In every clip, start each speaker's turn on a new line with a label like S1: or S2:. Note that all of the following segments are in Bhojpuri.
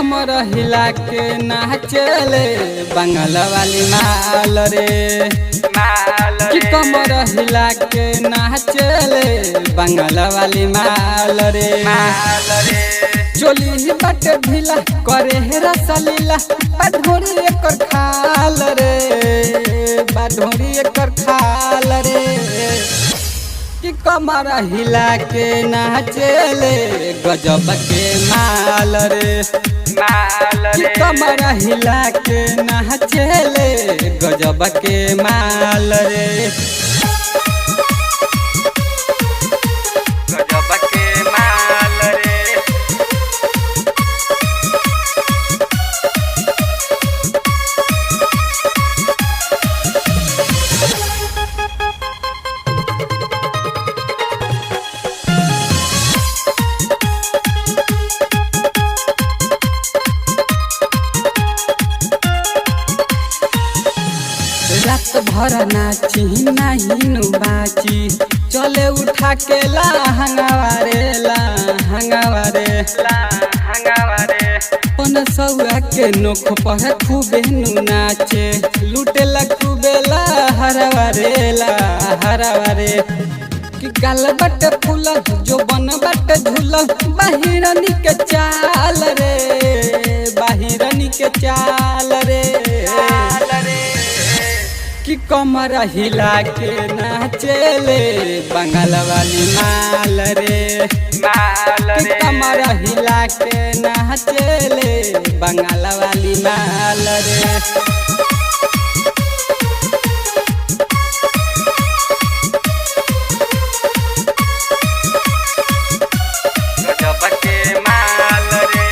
S1: कमर हिला के नाचले बंगाल वाली माल रे कि कमर हिला के नाचले बंगाल वाली माल रे चोली बट ढीला करे रसलीला बाढोरी एकर खाल रे बाढोरी एकर खाल रे कि कमर हिला के नाचले गजब के माल रे कि कमर हिला के नाचले गजब के माल रे गजब के माल रे रात भर नाची नहीं बाची चले उठा के हंगावारे पन सौआ के नोख पर खूबे नाचे लूटे खूबे हरवारे कि गाल बट फूल जो बन बट झूल बाहिरनी के चाल रे बाहिरनी के चाल रे कि कमर हिला के नाचले बंगाल वाली माल रे कि कमर हिला के नाचले बंगाल वाली माल रे गजब के माल रे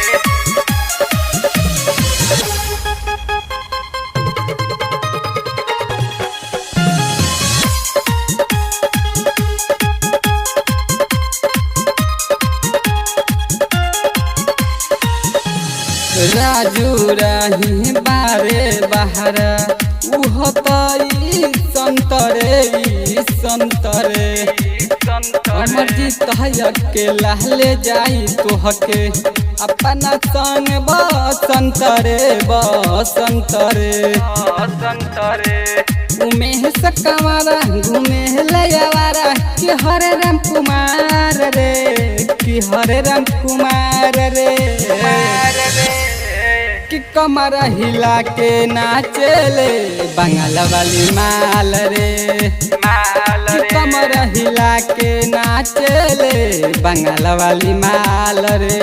S1: राजू राही बारे बहरा उहो संतरे हमर जीत है के लहले जाई तोहके अपना संग बसंतरे उमेश कंवरा घूमे लयावारा कि हरे राम कुमार रे कि हरे राम कुमार रे कि कमर हिला के नाचले बंगाल वाली माल रे कि कमर हिला के नाचले बंगाल वाली माल रे